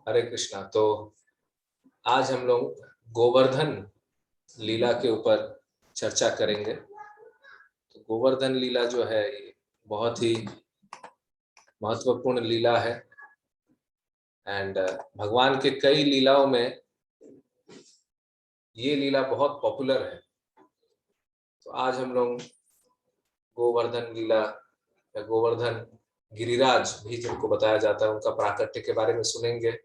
हरे कृष्णा। तो आज हम लोग गोवर्धन लीला के ऊपर चर्चा करेंगे। तो गोवर्धन लीला जो है ये बहुत ही महत्वपूर्ण लीला है। एंड भगवान के कई लीलाओं में ये लीला बहुत पॉपुलर है। तो आज हम लोग गोवर्धन लीला या गोवर्धन गिरिराज भी जिनको बताया जाता है उनका प्राकट्य के बारे में सुनेंगे।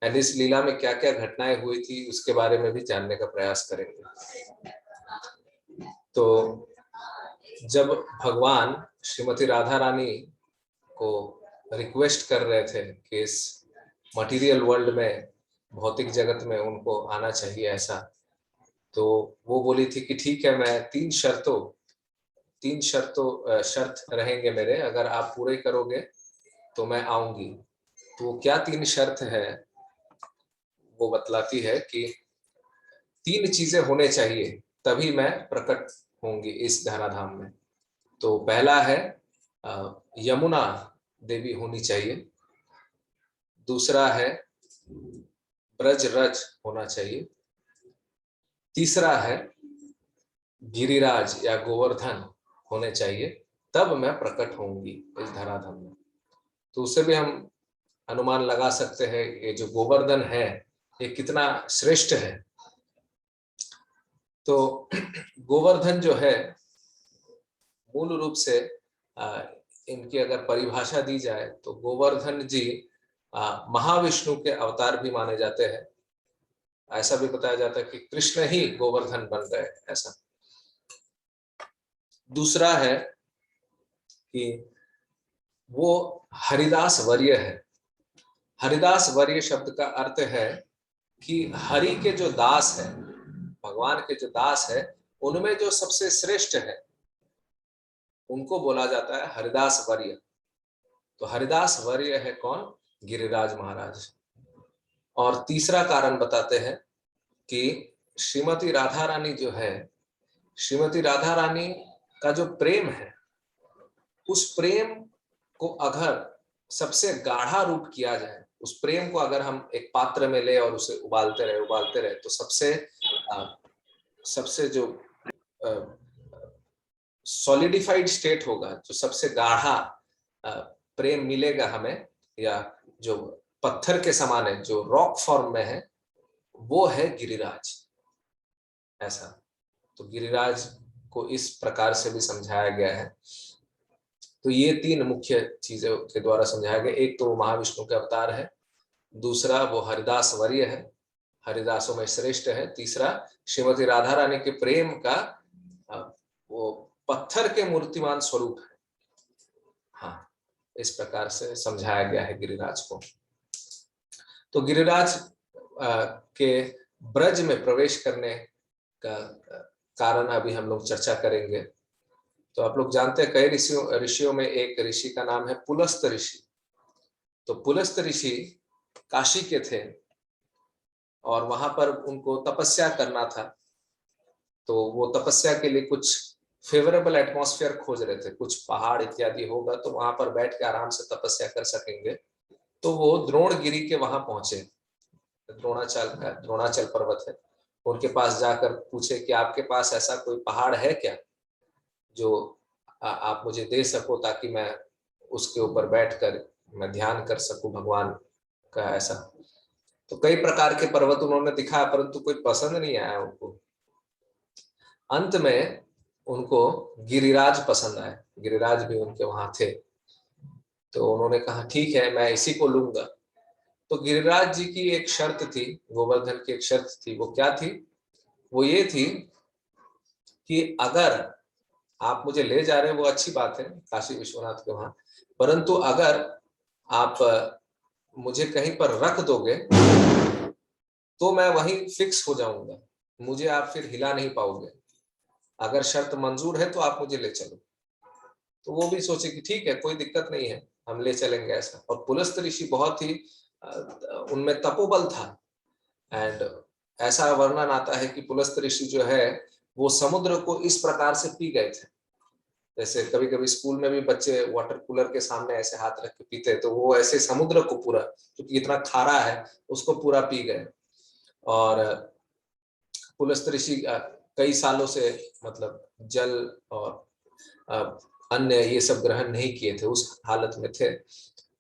एंड इस लीला में क्या क्या घटनाएं हुई थी उसके बारे में भी जानने का प्रयास करेंगे। तो जब भगवान श्रीमती राधा रानी को रिक्वेस्ट कर रहे थे कि इस मटेरियल वर्ल्ड में, भौतिक जगत में उनको आना चाहिए ऐसा, तो वो बोली थी कि ठीक है, मैं शर्त रहेंगे मेरे, अगर आप पूरे करोगे तो मैं आऊंगी। तो क्या 3 शर्त है वो बतलाती है कि 3 चीजें होने चाहिए तभी मैं प्रकट होंगी इस धराधाम में। तो पहला है यमुना देवी होनी चाहिए। दूसरा है ब्रज रज होना चाहिए। तीसरा है गिरिराज या गोवर्धन होने चाहिए, तब मैं प्रकट होंगी इस धराधाम में। तो उससे भी हम अनुमान लगा सकते हैं ये जो गोवर्धन है ये कितना श्रेष्ठ है। तो गोवर्धन जो है मूल रूप से इनकी अगर परिभाषा दी जाए तो गोवर्धन जी महाविष्णु के अवतार भी माने जाते हैं। ऐसा भी बताया जाता है कि कृष्ण ही गोवर्धन बन गए ऐसा। दूसरा है कि वो हरिदास वर्य है। हरिदास वर्य शब्द का अर्थ है कि हरि के जो दास है, भगवान के जो दास है, उनमें जो सबसे श्रेष्ठ है उनको बोला जाता है हरिदास वर्य। तो हरिदास वर्य है कौन? गिरिराज महाराज। और तीसरा कारण बताते हैं कि श्रीमती राधा रानी जो है, श्रीमती राधा रानी का जो प्रेम है, उस प्रेम को अगर सबसे गाढ़ा रूप किया जाए, उस प्रेम को अगर हम एक पात्र में ले और उसे उबालते रहे तो सबसे जो सॉलिडिफाइड स्टेट होगा, जो सबसे गाढ़ा प्रेम मिलेगा हमें, या जो पत्थर के समान है, जो रॉक फॉर्म में है, वो है गिरिराज ऐसा। तो गिरिराज को इस प्रकार से भी समझाया गया है। तो ये 3 मुख्य चीजों के द्वारा समझाया गया। एक तो वो महाविष्णु के अवतार है, दूसरा वो हरिदास वर्य है, हरिदासों में श्रेष्ठ है, तीसरा श्रीमती राधा रानी के प्रेम का वो पत्थर के मूर्तिमान स्वरूप है। हाँ, इस प्रकार से समझाया गया है गिरिराज को। तो गिरिराज के ब्रज में प्रवेश करने का कारण अभी हम लोग चर्चा करेंगे। तो आप लोग जानते हैं कई ऋषियों में एक ऋषि का नाम है पुलस्त ऋषि। तो पुलस्त ऋषि काशी के थे और वहां पर उनको तपस्या करना था। तो वो तपस्या के लिए कुछ फेवरेबल एटमॉस्फेयर खोज रहे थे, कुछ पहाड़ इत्यादि होगा तो वहां पर बैठ के आराम से तपस्या कर सकेंगे। तो वो द्रोणगिरी के वहां पहुंचे। द्रोणाचल पर्वत है, उनके पास जाकर पूछे कि आपके पास ऐसा कोई पहाड़ है क्या जो आप मुझे दे सको, ताकि मैं उसके ऊपर बैठकर मैं ध्यान कर सकूं भगवान का ऐसा। तो कई प्रकार के पर्वत उन्होंने दिखाया परंतु कोई पसंद नहीं आया उनको। अंत में उनको गिरिराज पसंद आए, गिरिराज भी उनके वहां थे। तो उन्होंने कहा ठीक है, मैं इसी को लूंगा। तो गिरिराज जी की एक शर्त थी, गोवर्धन की एक शर्त थी। वो क्या थी? वो ये थी कि अगर आप मुझे ले जा रहे हैं वो अच्छी बात है, काशी विश्वनाथ के वहां, परंतु अगर आप मुझे कहीं पर रख दोगे तो मैं वहीं फिक्स हो जाऊंगा, मुझे आप फिर हिला नहीं पाओगे। अगर शर्त मंजूर है तो आप मुझे ले चलो। तो वो भी सोचे कि ठीक है, कोई दिक्कत नहीं है, हम ले चलेंगे ऐसा। और पुलस्त ऋषि बहुत ही उनमें तपोबल था। एंड ऐसा वर्णन आता है कि पुलस्त ऋषि जो है वो समुद्र को इस प्रकार से पी गए थे जैसे कभी कभी स्कूल में भी बच्चे वाटर कूलर के सामने ऐसे हाथ रख के पीते हैं, तो वो ऐसे समुद्र को पूरा, क्योंकि इतना खारा है, उसको पूरा पी गए। और पुलस्त ऋषि कई सालों से मतलब जल और अन्य ये सब ग्रहण नहीं किए थे, उस हालत में थे।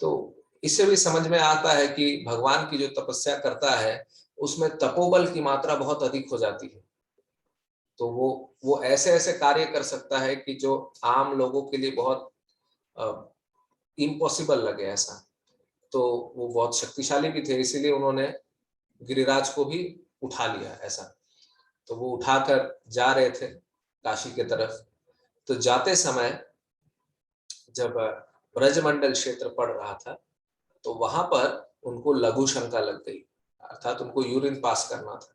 तो इससे भी समझ में आता है कि भगवान की जो तपस्या करता है उसमें तपोबल की मात्रा बहुत अधिक हो जाती है। तो वो ऐसे ऐसे कार्य कर सकता है कि जो आम लोगों के लिए बहुत इम्पॉसिबल लगे ऐसा। तो वो बहुत शक्तिशाली भी थे, इसीलिए उन्होंने गिरिराज को भी उठा लिया ऐसा। तो वो उठाकर जा रहे थे काशी के तरफ। तो जाते समय जब ब्रजमंडल क्षेत्र पड़ रहा था, तो वहां पर उनको लघु शंका लग गई, अर्थात उनको यूरिन पास करना था।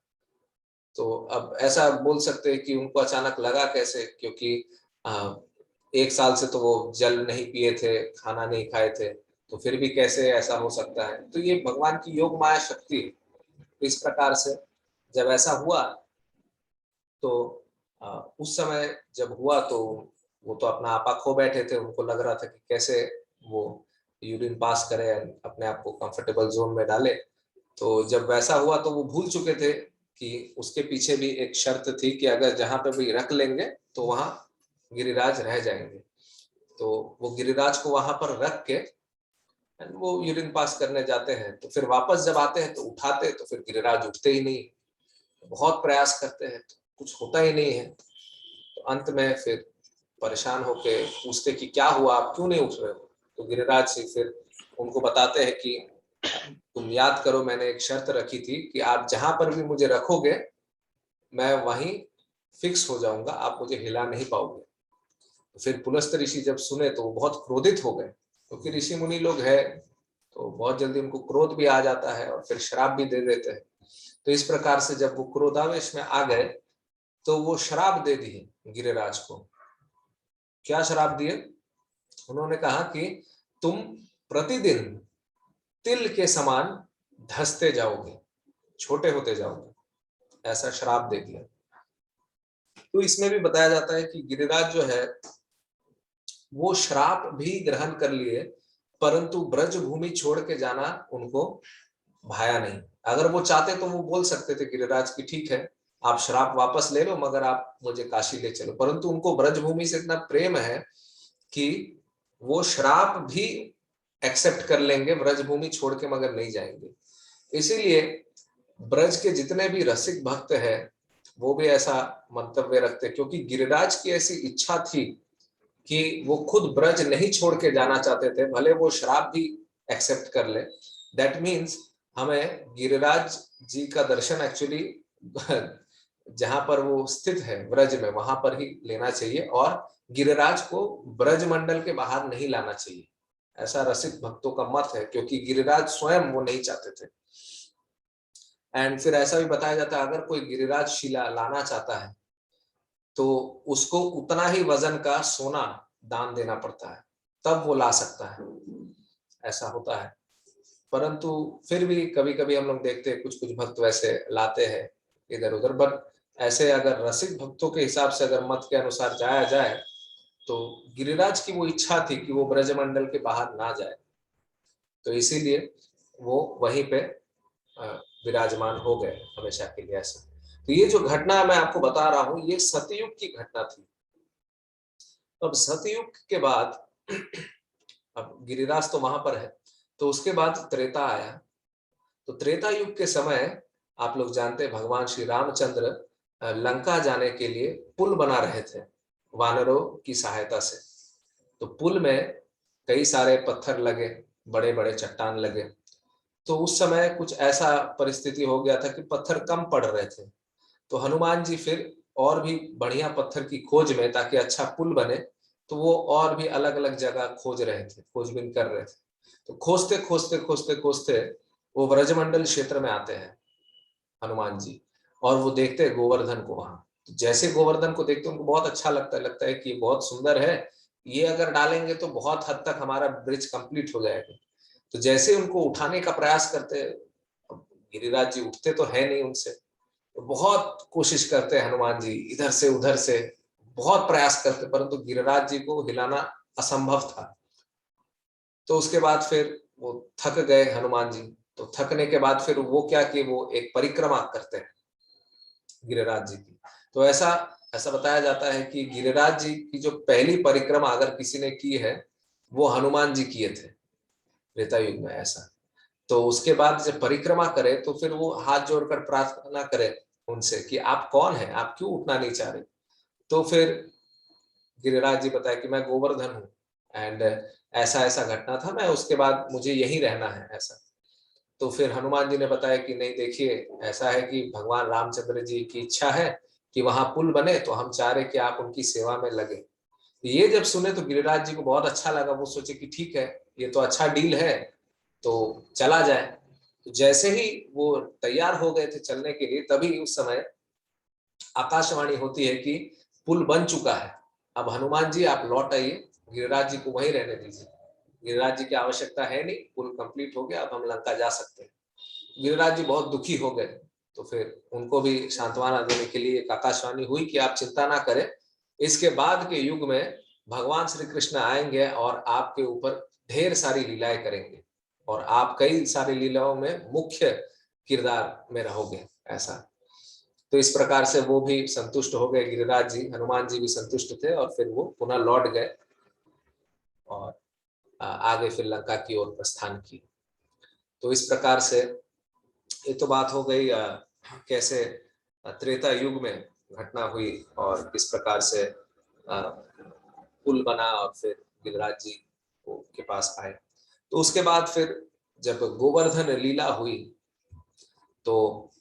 तो अब ऐसा बोल सकते हैं कि उनको अचानक लगा कैसे, क्योंकि एक साल से तो वो जल नहीं पिए थे, खाना नहीं खाए थे, तो फिर भी कैसे ऐसा हो सकता है। तो ये भगवान की योग माया शक्ति है। तो इस प्रकार से जब ऐसा हुआ, तो उस समय जब हुआ तो वो तो अपना आपा खो बैठे थे। उनको लग रहा था कि कैसे वो यूरिन पास करे, अपने आप को कंफर्टेबल जोन में डाले। तो जब वैसा हुआ तो वो भूल चुके थे कि उसके पीछे भी एक शर्त थी कि अगर जहां पे भी रख लेंगे तो वहां गिरिराज रह जाएंगे। तो वो गिरिराज को वहां पर रख के वो यूरिन पास करने जाते हैं। तो फिर वापस जब आते हैं तो उठाते, तो फिर गिरिराज उठते ही नहीं। बहुत प्रयास करते हैं तो कुछ होता ही नहीं है। तो अंत में फिर परेशान होके पूछते कि क्या हुआ, आप क्यों नहीं उठ रहे हो। तो गिरिराज से फिर उनको बताते हैं कि तुम याद करो, मैंने एक शर्त रखी थी कि आप जहां पर भी मुझे रखोगे मैं वहीं फिक्स हो जाऊंगा, आप मुझे हिला नहीं पाओगे। तो फिर पुलस्त ऋषि जब सुने तो वो बहुत क्रोधित हो गए, क्योंकि ऋषि मुनि लोग हैं तो बहुत जल्दी उनको क्रोध भी आ जाता है और फिर श्राप भी दे देते हैं। तो इस प्रकार से जब वो क्रोधावेश में आ गए तो वो श्राप दे दिए गिरिराज को। क्या श्राप दिए? उन्होंने कहा कि तुम प्रतिदिन तिल के समान धंसते जाओगे, छोटे होते जाओगे, ऐसा श्राप दे दिया। तो इसमें भी बताया जाता है कि गिरिराज जो है वो श्राप भी ग्रहण कर लिए, परंतु ब्रज भूमि छोड़ के जाना उनको भाया नहीं। अगर वो चाहते तो वो बोल सकते थे गिरिराज की ठीक है आप श्राप वापस ले लो, मगर आप मुझे काशी ले चलो। परंतु उनको ब्रजभूमि से इतना प्रेम है कि वो श्राप भी एक्सेप्ट कर लेंगे, ब्रजभूमि छोड़ के मगर नहीं जाएंगे। इसीलिए ब्रज के जितने भी रसिक भक्त हैं वो भी ऐसा मंतव्य रखते, क्योंकि गिरिराज की ऐसी इच्छा थी कि वो खुद ब्रज नहीं छोड़ के जाना चाहते थे, भले वो श्राप भी एक्सेप्ट कर ले। दैट मीन्स हमें गिरिराज जी का दर्शन एक्चुअली जहां पर वो स्थित है ब्रज में वहां पर ही लेना चाहिए, और गिरिराज को ब्रज मंडल के बाहर नहीं लाना चाहिए, ऐसा रसिक भक्तों का मत है, क्योंकि गिरिराज स्वयं वो नहीं चाहते थे। एंड फिर ऐसा भी बताया जाता है अगर कोई गिरिराज शिला लाना चाहता है तो उसको उतना ही वजन का सोना दान देना पड़ता है, तब वो ला सकता है, ऐसा होता है। परंतु फिर भी कभी कभी हम लोग देखते हैं कुछ कुछ भक्त वैसे लाते हैं इधर उधर। बट ऐसे अगर रसिक भक्तों के हिसाब से अगर मत के अनुसार जाया जाए तो गिरिराज की वो इच्छा थी कि वो ब्रजमंडल के बाहर ना जाए, तो इसीलिए वो वहीं पे विराजमान हो गए हमेशा के लिए ऐसा। तो ये जो घटना मैं आपको बता रहा हूँ ये सतयुग की घटना थी। अब सतयुग के बाद अब गिरिराज तो वहां पर है, तो उसके बाद त्रेता आया। तो त्रेता युग के समय आप लोग जानते हैं भगवान श्री रामचंद्र लंका जाने के लिए पुल बना रहे थे वानरों की सहायता से। तो पुल में कई सारे पत्थर लगे, बड़े बड़े चट्टान लगे। तो उस समय कुछ ऐसा परिस्थिति हो गया था कि पत्थर कम पड़ रहे थे। तो हनुमान जी फिर और भी बढ़िया पत्थर की खोज में, ताकि अच्छा पुल बने, तो वो और भी अलग अलग जगह खोज रहे थे, खोजबीन कर रहे थे। तो खोजते खोजते खोजते खोजते वो ब्रजमंडल क्षेत्र में आते हैं हनुमान जी, और वो देखते हैं गोवर्धन को वहां। तो जैसे गोवर्धन को देखते उनको बहुत अच्छा लगता है कि बहुत सुंदर है, ये अगर डालेंगे तो बहुत हद तक हमारा ब्रिज कंप्लीट हो जाएगा। तो जैसे उनको उठाने का प्रयास करते, गिरिराज जी उठते तो है नहीं उनसे, तो बहुत कोशिश करते हैं हनुमान जी इधर से उधर से, बहुत प्रयास करते, परंतु गिरिराज जी को हिलाना असंभव था। तो उसके बाद फिर वो थक गए हनुमान जी। तो थकने के बाद फिर वो क्या कि वो एक परिक्रमा करते हैं गिरिराज जी की। तो ऐसा ऐसा बताया जाता है कि गिरिराज जी की जो पहली परिक्रमा अगर किसी ने की है, वो हनुमान जी किए थे त्रेता युग में। ऐसा तो उसके बाद जब परिक्रमा करे तो फिर वो हाथ जोड़कर प्रार्थना करे उनसे कि आप कौन है, आप क्यों उठना नहीं चाह रहे। तो फिर गिरिराज जी बताए कि मैं गोवर्धन हूँ, एंड ऐसा ऐसा घटना था, मैं उसके बाद मुझे यहीं रहना है ऐसा। तो फिर हनुमान जी ने बताया कि नहीं देखिए, ऐसा है कि भगवान रामचंद्र जी की इच्छा है कि वहां पुल बने, तो हम चाह रहे कि आप उनकी सेवा में लगे। ये जब सुने तो गिरिराज जी को बहुत अच्छा लगा। वो सोचे कि ठीक है, ये तो अच्छा डील है, तो चला जाए। तो जैसे ही वो तैयार हो गए थे चलने के लिए, तभी उस समय आकाशवाणी होती है कि पुल बन चुका है, अब हनुमान जी आप लौट आइए, गिरिराज जी को वहीं रहने दीजिए, गिरिराज जी की आवश्यकता है नहीं, पुल कंप्लीट हो गया, अब हम लंका जा सकते हैं। गिरिराज जी बहुत दुखी हो गए। तो फिर उनको भी सांत्वना देने के लिए एक आकाशवाणी हुई कि आप चिंता ना करें, इसके बाद के युग में भगवान श्री कृष्ण आएंगे और आपके ऊपर ढेर सारी लीलाएं करेंगे, और आप कई सारी लीलाओं में मुख्य किरदार में रहोगे ऐसा। तो इस प्रकार से वो भी संतुष्ट हो गए गिरिराज जी, हनुमान जी भी संतुष्ट थे, और फिर वो पुनः लौट गए और आगे फिर लंका की ओर प्रस्थान की। तो इस प्रकार से ये तो बात हो गई कैसे त्रेता युग में घटना हुई और किस प्रकार से पुल बना और फिर गिरिराज जी के पास आए। तो उसके बाद फिर जब गोवर्धन लीला हुई, तो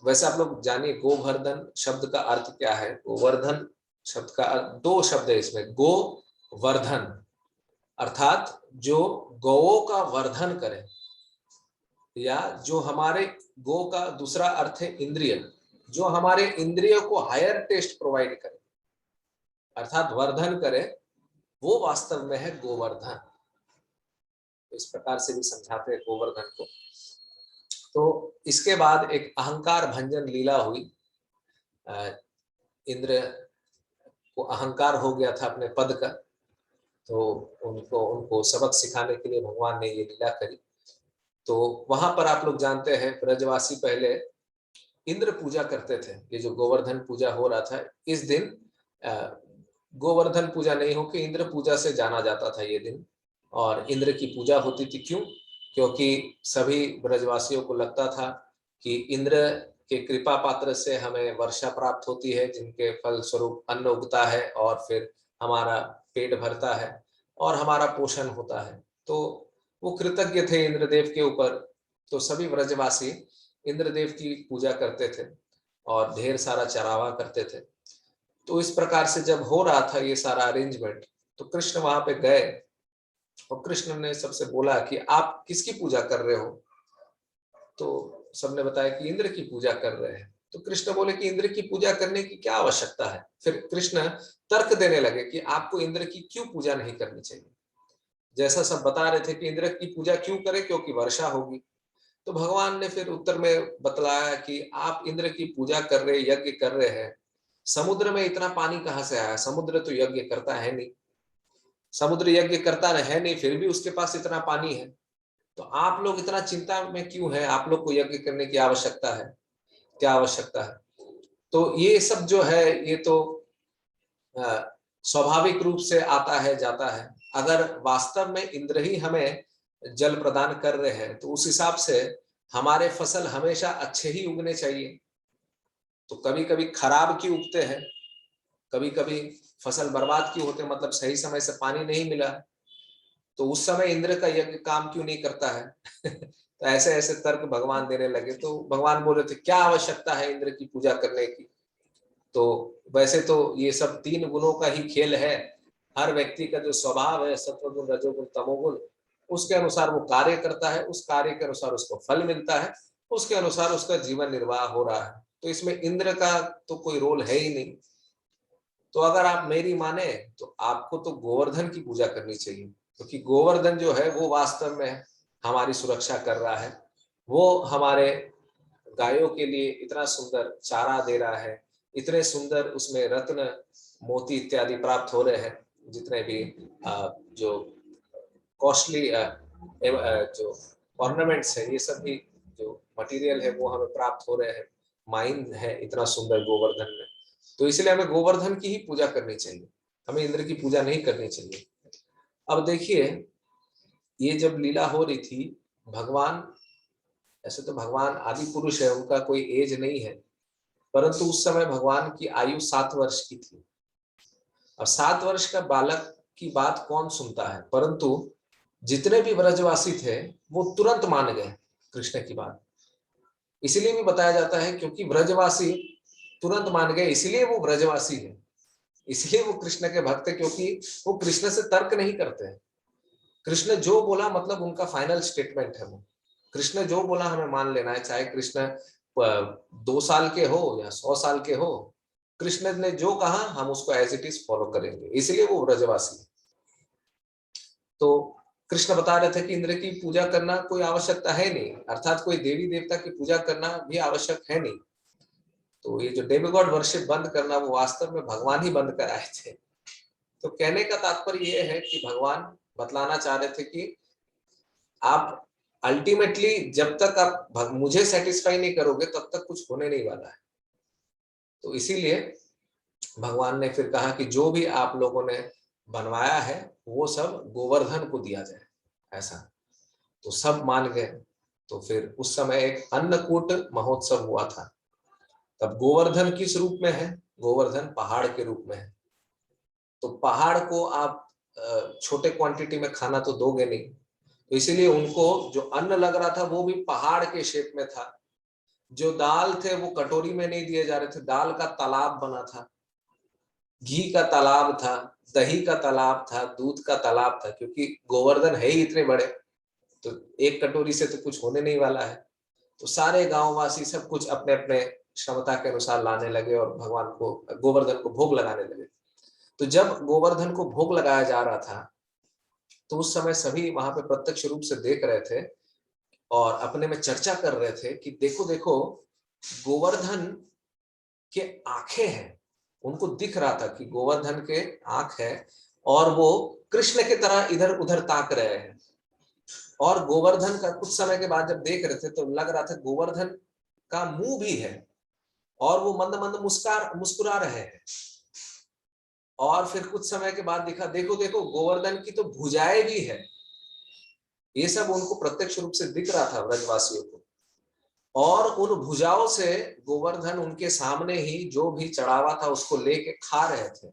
वैसे आप लोग जानिए गोवर्धन शब्द का अर्थ क्या है। गोवर्धन शब्द का दो शब्द है इसमें। गो वर्धन अर्थात जो गौओं का वर्धन करे, या जो हमारे गो का दूसरा अर्थ है इंद्रिय, जो हमारे इंद्रियों को हायर टेस्ट प्रोवाइड करे, अर्थात वर्धन करे, वो वास्तव में है गोवर्धन। तो इस प्रकार से भी समझाते हैं गोवर्धन को। तो इसके बाद एक अहंकार भंजन लीला हुई। इंद्र को अहंकार हो गया था अपने पद का, तो उनको उनको सबक सिखाने के लिए भगवान ने ये लीला करी। तो वहां पर आप लोग जानते हैं ब्रजवासी पहले इंद्र पूजा करते थे। ये जो गोवर्धन पूजा हो रहा था इस दिन गोवर्धन पूजा नहीं होकर इंद्र पूजा से जाना जाता था ये दिन, और इंद्र की पूजा होती थी। क्यों? क्योंकि सभी ब्रजवासियों को लगता था कि इंद्र के कृपा पात्र से हमें वर्षा प्राप्त होती है, जिनके फल स्वरूप अन्न उगता है और फिर हमारा पेट भरता है और हमारा पोषण होता है। तो वो कृतज्ञ थे इंद्रदेव के ऊपर। तो सभी ब्रजवासी इंद्रदेव की पूजा करते थे और ढेर सारा चरावा करते थे। तो इस प्रकार से जब हो रहा था ये सारा अरेंजमेंट, तो कृष्ण वहां पे गए और कृष्ण ने सबसे बोला कि आप किसकी पूजा कर रहे हो। तो सबने बताया कि इंद्र की पूजा कर रहे हैं। तो कृष्ण बोले कि इंद्र की पूजा करने की क्या आवश्यकता है। फिर कृष्ण तर्क देने लगे कि आपको इंद्र की क्यों पूजा नहीं करनी चाहिए। जैसा सब बता रहे थे कि इंद्र की पूजा क्यों करें, क्योंकि वर्षा होगी। तो भगवान ने फिर उत्तर में बतलाया कि आप इंद्र की पूजा कर रहे, यज्ञ कर रहे हैं, समुद्र में इतना पानी कहां से आया। समुद्र तो यज्ञ करता है नहीं, समुद्र यज्ञ करता है नहीं, फिर भी उसके पास इतना पानी है। तो आप लोग इतना चिंता में क्यों है, आप लोग को यज्ञ करने की आवश्यकता है, क्या आवश्यकता है। तो ये सब जो है ये तो स्वाभाविक रूप से आता है जाता है। अगर वास्तव में इंद्र ही हमें जल प्रदान कर रहे हैं, तो उस हिसाब से हमारे फसल हमेशा अच्छे ही उगने चाहिए। तो कभी कभी खराब क्यों उगते हैं, कभी कभी फसल बर्बाद क्यों होते हैं, मतलब सही समय से पानी नहीं मिला, तो उस समय इंद्र का यज्ञ काम क्यों नहीं करता है। तो ऐसे ऐसे तर्क भगवान देने लगे। तो भगवान बोले थे क्या आवश्यकता है इंद्र की पूजा करने की। तो वैसे तो ये सब तीन गुणों का ही खेल है। हर व्यक्ति का जो स्वभाव है सत्वगुण रजोगुण तमोगुण, उसके अनुसार वो कार्य करता है, उस कार्य के अनुसार उसको फल मिलता है, उसके अनुसार उसका जीवन निर्वाह हो रहा है। तो इसमें इंद्र का तो कोई रोल है ही नहीं। तो अगर आप मेरी माने तो आपको तो गोवर्धन की पूजा करनी चाहिए, क्योंकि गोवर्धन जो है वो वास्तव में हमारी सुरक्षा कर रहा है। वो हमारे गायों के लिए इतना सुंदर चारा दे रहा है, इतने सुंदर उसमें रत्न मोती इत्यादि प्राप्त हो रहे हैं, जितने भी जो कॉस्टली जो ऑर्नामेंट्स है, ये सब भी जो मटेरियल है वो हमें प्राप्त हो रहे हैं। माइन है इतना सुंदर गोवर्धन में, तो इसलिए हमें गोवर्धन की ही पूजा करनी चाहिए, हमें इंद्र की पूजा नहीं करनी चाहिए। अब देखिए, ये जब लीला हो रही थी, भगवान, ऐसे तो भगवान आदि पुरुष है, उनका कोई एज नहीं है, परंतु उस समय भगवान की आयु 7 वर्ष की थी। अब 7 वर्ष का बालक की बात कौन सुनता है, परंतु जितने भी ब्रजवासी थे वो तुरंत मान गए कृष्ण की बात। इसीलिए भी बताया जाता है क्योंकि ब्रजवासी तुरंत मान गए, इसलिए वो ब्रजवासी है, इसलिए वो कृष्ण के भक्त है, क्योंकि वो कृष्ण से तर्क नहीं करते हैं। कृष्ण जो बोला मतलब उनका फाइनल स्टेटमेंट है वो। कृष्ण जो बोला हमें मान लेना है, चाहे कृष्ण 2 साल के हो या 100 साल के हो, कृष्ण ने जो कहा हम उसको एज इट इज फॉलो करेंगे, इसलिए वो ब्रजवासी है। तो कृष्ण बता रहे थे कि इंद्र की पूजा करना कोई आवश्यकता है नहीं, अर्थात कोई देवी देवता की पूजा करना भी आवश्यक है नहीं। तो ये जो डेमीगॉड वर्शिप बंद करना, वो वास्तव में भगवान ही बंद कराए थे। तो कहने का तात्पर्य ये है कि भगवान बतलाना चाह रहे थे कि आप अल्टीमेटली जब तक आप मुझे सेटिस्फाई नहीं करोगे तब तक कुछ होने नहीं वाला है। तो इसीलिए भगवान ने फिर कहा कि जो भी आप लोगों ने बनवाया है वो सब गोवर्धन को दिया जाए, ऐसा। तो सब मान गए। तो फिर उस समय एक अन्नकूट महोत्सव हुआ था। तब गोवर्धन किस रूप में है? गोवर्धन पहाड़ के रूप में है। तो पहाड़ को आप छोटे क्वांटिटी में खाना तो दोगे नहीं, तो इसीलिए उनको जो अन्न लग रहा था वो भी पहाड़ के शेप में था। जो दाल थे वो कटोरी में नहीं दिए जा रहे थे, दाल का तालाब बना था, घी का तालाब था, दही का तालाब था, दूध का तालाब था, क्योंकि गोवर्धन है ही इतने बड़े, तो एक कटोरी से तो कुछ होने नहीं वाला है। तो सारे गांववासी सब कुछ अपने अपने क्षमता के अनुसार लाने लगे और भगवान को, गोवर्धन को भोग लगाने लगे। तो जब गोवर्धन को भोग लगाया जा रहा था तो उस समय सभी वहां पे प्रत्यक्ष रूप से देख रहे थे और अपने में चर्चा कर रहे थे कि देखो देखो, गोवर्धन के आंखें हैं। उनको दिख रहा था कि गोवर्धन के आंख है और वो कृष्ण की तरह इधर उधर ताक रहे हैं। और गोवर्धन का कुछ समय के बाद जब देख रहे थे तो लग रहा था गोवर्धन का मुंह भी है और वो मंद मंद मुस्कुरा रहे हैं। और फिर कुछ समय के बाद दिखा, देखो देखो गोवर्धन की तो भुजाएं भी है। ये सब उनको प्रत्यक्ष रूप से दिख रहा था ब्रजवासियों को। और उन भुजाओं से गोवर्धन उनके सामने ही जो भी चढ़ावा था उसको लेके खा रहे थे।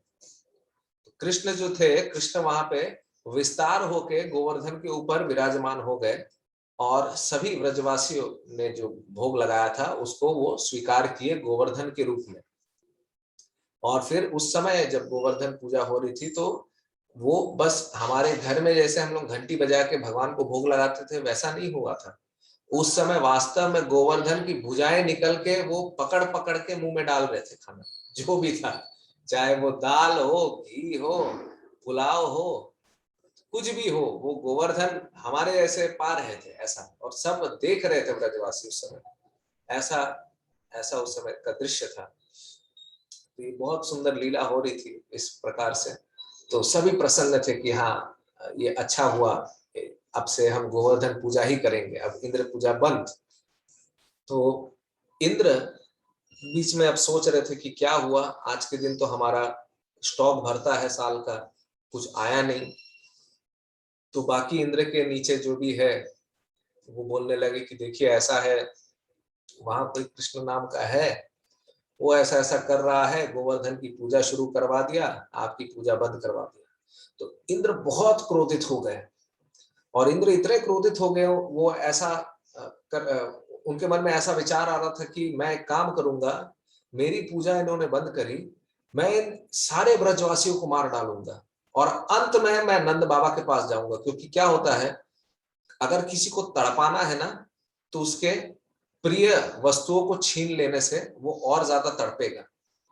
कृष्ण जो थे, कृष्ण वहां पे विस्तार होके गोवर्धन के ऊपर विराजमान हो गए और सभी ब्रजवासियों ने जो भोग लगाया था उसको वो स्वीकार किए गोवर्धन के रूप में। और फिर उस समय जब गोवर्धन पूजा हो रही थी तो वो बस हमारे घर में जैसे हम लोग घंटी बजा के भगवान को भोग लगाते थे वैसा नहीं हुआ था। उस समय वास्तव में गोवर्धन की भुजाएं निकल के वो पकड़ पकड़ के मुंह में डाल रहे थे खाना, जो भी था, चाहे वो दाल हो, घी हो, पुलाव हो, कुछ भी हो, वो गोवर्धन हमारे जैसे पा रहे थे ऐसा। और सब देख रहे थे ब्रजवासी उस समय, ऐसा ऐसा उस समय का दृश्य था। तो ये बहुत सुंदर लीला हो रही थी इस प्रकार से। तो सभी प्रसन्न थे कि हाँ, ये अच्छा हुआ, अब से हम गोवर्धन पूजा ही करेंगे, अब इंद्र पूजा बंद। तो इंद्र बीच में अब सोच रहे थे कि क्या हुआ, आज के दिन तो हमारा स्टॉक भरता है साल का, कुछ आया नहीं। तो बाकी इंद्र के नीचे जो भी है वो बोलने लगे कि देखिए ऐसा है, वहां कोई कृष्ण नाम का है, वो ऐसा ऐसा कर रहा है, गोवर्धन की पूजा शुरू करवा दिया, आपकी पूजा बंद करवा दिया। तो इंद्र बहुत क्रोधित हो गए। और इंद्र इतने क्रोधित हो गए, वो ऐसा उनके मन में ऐसा विचार आ रहा था कि मैं एक काम करूंगा, मेरी पूजा इन्होंने बंद करी, मैं इन सारे ब्रजवासियों को मार डालूंगा और अंत में मैं नंद बाबा के पास जाऊंगा। क्योंकि क्या होता है, अगर किसी को तड़पाना है ना, तो उसके प्रिय वस्तुओं को छीन लेने से वो और ज्यादा तड़पेगा।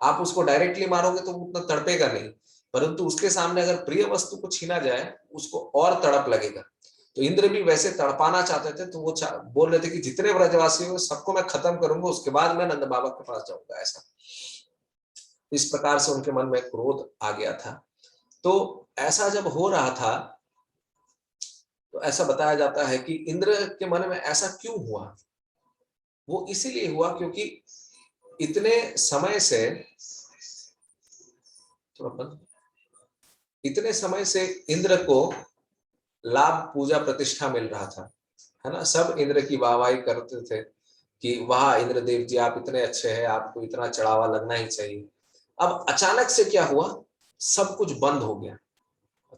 आप उसको डायरेक्टली मारोगे तो उतना तड़पेगा नहीं, परंतु उसके सामने अगर प्रिय वस्तु को छीना जाए उसको और तड़प लगेगा। तो इंद्र भी वैसे तड़पाना चाहते थे, तो वो बोल रहे थे कि जितने ब्रजवासी हो सबको मैं खत्म करूंगा, उसके बाद मैं नंद बाबा के पास जाऊंगा, ऐसा। इस प्रकार से उनके मन में क्रोध आ गया था। तो ऐसा जब हो रहा था तो ऐसा बताया जाता है कि इंद्र के मन में ऐसा क्यों हुआ। वो इसीलिए हुआ क्योंकि इतने समय से थोड़ा बंद इतने समय से इंद्र को लाभ पूजा प्रतिष्ठा मिल रहा था, है ना। सब इंद्र की वाहवाही करते थे कि वाह इंद्रदेव जी आप इतने अच्छे हैं, आपको इतना चढ़ावा लगना ही चाहिए। अब अचानक से क्या हुआ, सब कुछ बंद हो गया।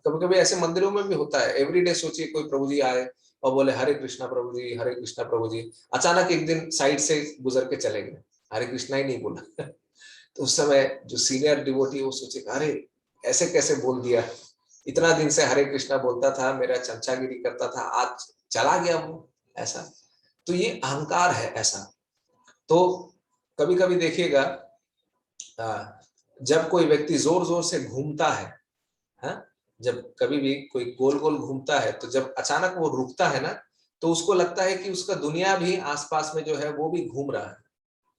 कभी कभी ऐसे मंदिरों में भी होता है, एवरीडे सोचिए कोई प्रभु जी आए और बोले हरे कृष्णा प्रभु जी, हरे कृष्णा प्रभु जी, अचानक एक दिन साइड से गुजर के चले गए, हरे कृष्णा ही नहीं बोला। तो उस समय जो सीनियर डिवोटी वो सोचे अरे ऐसे कैसे बोल दिया, इतना दिन से हरे कृष्णा बोलता था, मेरा चमचागिरी करता था, आज चला गया वो ऐसा। तो ये अहंकार है ऐसा। तो कभी कभी देखिएगा जब कोई व्यक्ति जोर जोर से घूमता है, हाँ? जब कभी भी कोई गोल गोल घूमता है तो जब अचानक वो रुकता है ना, तो उसको लगता है कि उसका दुनिया भी आसपास में जो है वो भी घूम रहा है।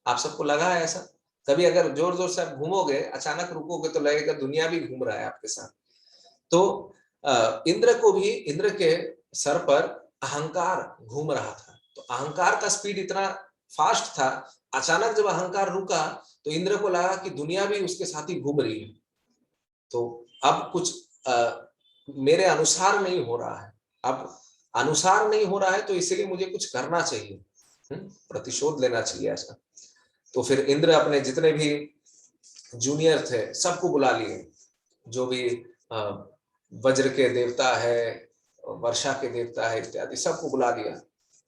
आप सबको लगा है ऐसा? कभी अगर जोर जोर से आप घूमोगे, अचानक रुकोगे तो लगेगा दुनिया भी घूम रहा है आपके साथ। तो इंद्र को भी, इंद्र के सर पर अहंकार घूम रहा था। तो अहंकार का स्पीड इतना फास्ट था, अचानक जब अहंकार रुका तो इंद्र को लगा कि दुनिया भी उसके साथ ही घूम रही है। तो अब कुछ मेरे अनुसार नहीं हो रहा है, अब अनुसार नहीं हो रहा है तो इसीलिए मुझे कुछ करना चाहिए, प्रतिशोध लेना चाहिए ऐसा। तो फिर इंद्र अपने जितने भी जूनियर थे सबको बुला लिए, जो भी वज्र के देवता है, वर्षा के देवता है इत्यादि, सबको बुला लिया।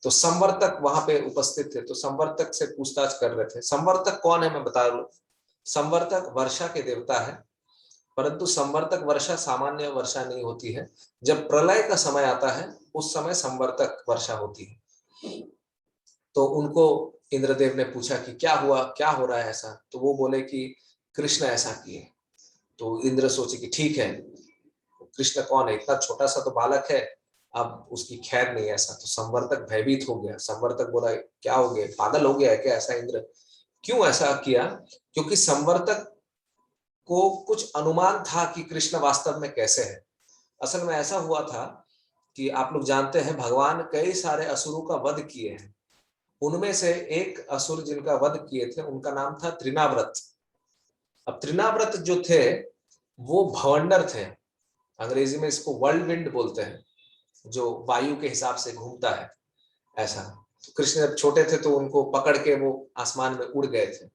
तो संवर्तक वहां पे उपस्थित थे, तो संवर्तक से पूछताछ कर रहे थे। संवर्तक कौन है मैं बता दूं, संवर्तक वर्षा के देवता है, परंतु संवर्तक वर्षा सामान्य वर्षा नहीं होती है। जब प्रलय का समय आता है उस समय संवर्तक वर्षा होती है। तो उनको इंद्रदेव ने पूछा कि क्या हुआ, क्या हो रहा है ऐसा, तो वो बोले कि कृष्ण ऐसा किए। तो इंद्र सोचे कि ठीक है, कृष्ण कौन है, इतना छोटा सा तो बालक है, अब उसकी खैर नहीं ऐसा। तो संवर्तक भयभीत हो गया, संवर्तक बोला क्या हो गया, पागल हो गया है क्या ऐसा इंद्र, क्यों ऐसा किया। क्योंकि संवर्तक को कुछ अनुमान था कि कृष्ण वास्तव में कैसे है। असल में ऐसा हुआ था कि आप लोग जानते हैं भगवान कई सारे असुरों का वध किए हैं। उनमें से एक असुर जिनका वध किए थे उनका नाम था त्रिनाव्रत। अब त्रिनाव्रत जो थे वो भवंडर थे, अंग्रेजी में इसको वर्ल्ड विंड बोलते हैं, जो वायु के हिसाब से घूमता है ऐसा। तो कृष्ण जब छोटे थे तो उनको पकड़ के वो आसमान में उड़ गए थे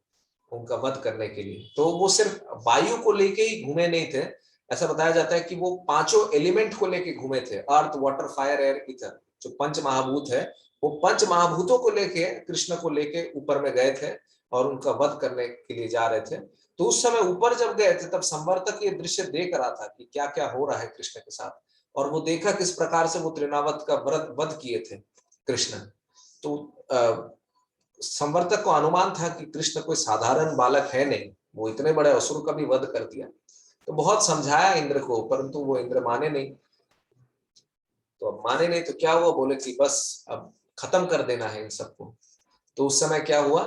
उनका वध करने के लिए। तो वो सिर्फ वायु को लेके ही घूमे नहीं थे, ऐसा बताया जाता है कि वो पांचों एलिमेंट को लेके घूमे थे, earth water fire air ether, जो पंच महाभूत है, वो पंच महाभूतों को लेके कृष्ण को लेके ऊपर में गए थे और उनका वध करने के लिए जा रहे थे। तो उस समय ऊपर जब गए थे तब संवर्तक ये दृश्य देख रहा था कि क्या क्या हो रहा है कृष्ण के साथ, और वो देखा किस प्रकार से वो त्रिनावत का व्रत वध किए थे कृष्ण। तो संवर्तक को अनुमान था कि कृष्ण कोई साधारण बालक है नहीं, वो इतने बड़े असुर का भी वध कर दिया। तो बहुत समझाया इंद्र को, परंतु वो इंद्र माने नहीं। तो अब माने नहीं तो क्या हुआ, बोले कि बस अब खत्म कर देना है इन सबको। तो उस समय क्या हुआ,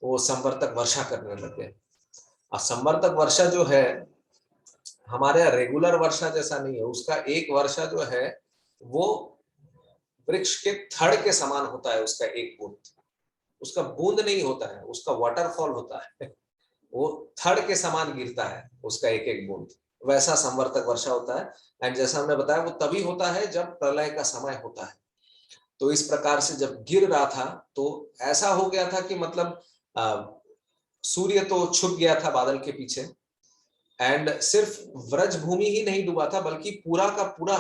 वो संवर्तक वर्षा करने लग गए। और संवर्तक वर्षा जो है हमारे यहाँ रेगुलर वर्षा जैसा नहीं है, उसका एक वर्षा जो है वो वृक्ष के थड़ के समान होता है, उसका एक बूंद, उसका बूंद नहीं होता है, उसका वाटरफॉल होता है। वो थड़ के समान गिरता है उसका एक एक बूंद, वैसा संवर्तक वर्षा होता है। एंड जैसा हमने बताया वो तभी होता है जब प्रलय का समय होता है। तो इस प्रकार से जब गिर रहा था तो ऐसा हो गया था कि मतलब सूर्य तो छुप गया था बादल के पीछे, एंड सिर्फ व्रज भूमि ही नहीं डूबा था बल्कि पूरा का पूरा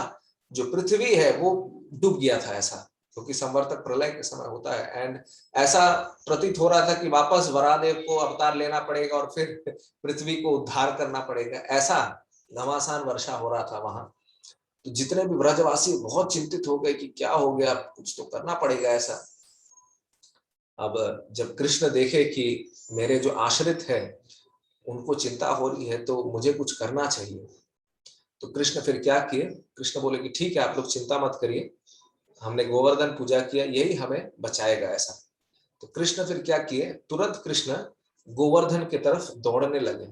जो पृथ्वी है वो डूब गया था ऐसा, क्योंकि संवर्तक प्रलय के समय होता है। एंड ऐसा प्रतीत हो रहा था कि वापस वरादेव को अवतार लेना पड़ेगा और फिर पृथ्वी को उद्धार करना पड़ेगा, ऐसा घमासान वर्षा हो रहा था वहां। तो जितने भी ब्रजवासी बहुत चिंतित हो गए कि क्या हो गया, कुछ तो करना पड़ेगा ऐसा। अब जब कृष्ण देखे कि मेरे जो आश्रित है उनको चिंता हो रही है तो मुझे कुछ करना चाहिए, तो कृष्ण फिर क्या किए, कृष्ण बोले कि ठीक है आप लोग चिंता मत करिए, हमने गोवर्धन पूजा किया यही हमें बचाएगा ऐसा। तो कृष्ण फिर क्या किए, तुरंत कृष्ण गोवर्धन की तरफ दौड़ने लगे।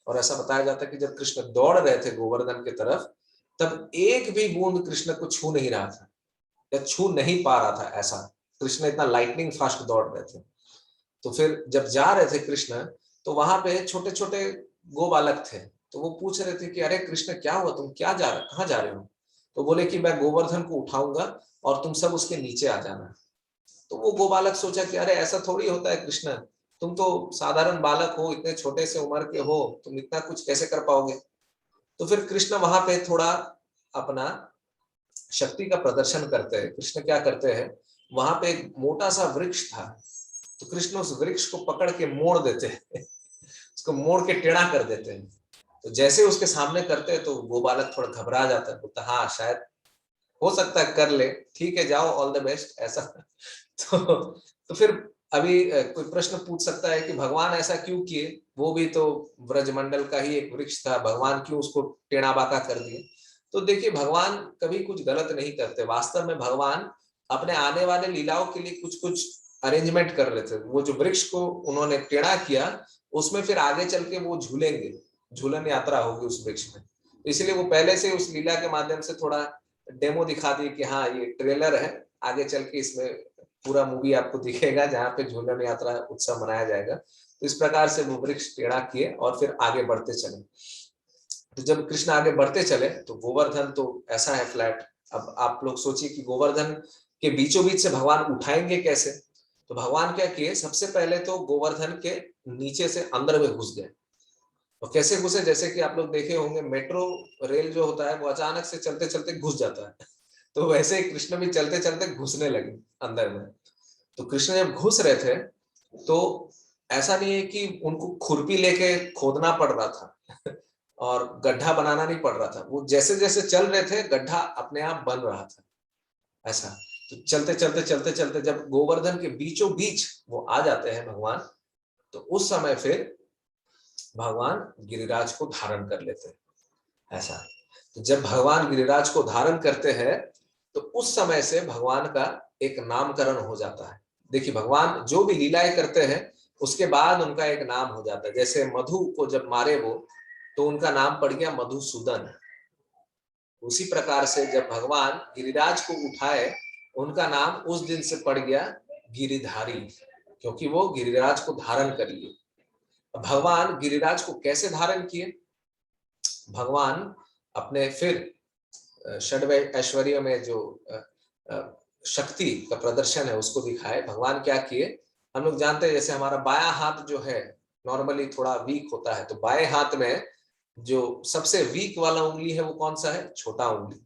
और ऐसा बताया जाता है कि जब कृष्ण दौड़ रहे थे गोवर्धन की तरफ, तब एक भी बूंद कृष्ण को छू नहीं रहा था या छू नहीं पा रहा था। ऐसा कृष्ण इतना लाइटनिंग फास्ट दौड़ रहे थे। तो फिर जब जा रहे थे कृष्ण, तो वहां पे छोटे छोटे गो बालक थे। तो वो पूछ रहे थे कि अरे कृष्ण क्या हुआ, तुम क्या जा रहे, कहाँ जा रहे हो? तो बोले कि मैं गोवर्धन को उठाऊंगा और तुम सब उसके नीचे आ जाना। तो वो गोबालक सोचा कि अरे ऐसा थोड़ी होता है कृष्ण, तुम तो साधारण बालक हो, इतने छोटे से उम्र के हो, तुम इतना कुछ कैसे कर पाओगे? तो फिर कृष्ण वहां पे थोड़ा अपना शक्ति का प्रदर्शन करते हैं। कृष्ण क्या करते हैं, वहां पे एक मोटा सा वृक्ष था, तो कृष्ण उस वृक्ष को पकड़ के मोड़ देते हैं उसको मोड़ के टेढ़ा कर देते हैं। तो जैसे उसके सामने करते हैं तो वो बालक थोड़ा घबरा जाता है, बोलता हाँ शायद हो सकता है कर ले, ठीक है जाओ, ऑल द बेस्ट ऐसा तो फिर अभी कोई प्रश्न पूछ सकता है कि भगवान ऐसा क्यों किए, वो भी तो ब्रजमंडल का ही एक वृक्ष था, भगवान क्यों उसको टेढ़ा बाका कर दिए? तो देखिए भगवान कभी कुछ गलत नहीं करते। वास्तव में भगवान अपने आने वाले लीलाओं के लिए कुछ कुछ अरेंजमेंट कर रहे थे। वो जो वृक्ष को उन्होंने टेढ़ा किया, उसमें फिर आगे चल के वो झूलेंगे, झूलन यात्रा होगी उस वृक्ष में। तो इसलिए वो पहले से उस लीला के माध्यम से थोड़ा डेमो दिखा दी कि हाँ ये ट्रेलर है, आगे चल के इसमें पूरा मूवी आपको दिखेगा जहाँ पे झूलन यात्रा उत्सव मनाया जाएगा। तो इस प्रकार से वो वृक्ष टेढ़ा किए और फिर आगे बढ़ते चले। तो जब कृष्ण आगे बढ़ते चले तो गोवर्धन तो ऐसा है फ्लैट। अब आप लोग सोचिए कि गोवर्धन के बीचों बीच से भगवान उठाएंगे कैसे? तो भगवान क्या किए, सबसे पहले तो गोवर्धन के नीचे से अंदर में घुस गए। और कैसे घुसे, जैसे कि आप लोग देखे होंगे मेट्रो रेल जो होता है वो अचानक से चलते चलते घुस जाता है तो वैसे ही कृष्ण भी चलते चलते घुसने लगे अंदर में। तो कृष्ण जब घुस रहे थे तो ऐसा नहीं है कि उनको खुरपी लेके खोदना पड़ रहा था और गड्ढा बनाना नहीं पड़ रहा था, वो जैसे जैसे चल रहे थे गड्ढा अपने आप बन रहा था ऐसा। तो चलते चलते चलते चलते जब गोवर्धन के बीचों बीच वो आ जाते हैं भगवान, तो उस समय फिर भगवान गिरिराज को धारण कर लेते हैं ऐसा। तो जब भगवान गिरिराज को धारण करते हैं तो उस समय से भगवान का एक नामकरण हो जाता है। देखिए भगवान जो भी लीलाएं करते हैं उसके बाद उनका एक नाम हो जाता है। जैसे मधु को जब मारे वो, तो उनका नाम पड़ गया मधुसूदन। उसी प्रकार से जब भगवान गिरिराज को उठाए, उनका नाम उस दिन से पड़ गया गिरिधारी, क्योंकि वो गिरिराज को धारण कर लिए। भगवान गिरिराज को कैसे धारण किए? भगवान अपने फिर षड ऐश्वर्य में जो शक्ति का प्रदर्शन है उसको दिखाए। भगवान क्या किए, हम लोग जानते हैं जैसे हमारा बायां हाथ जो है नॉर्मली थोड़ा वीक होता है, तो बाएं हाथ में जो सबसे वीक वाला उंगली है वो कौन सा है? छोटा उंगली।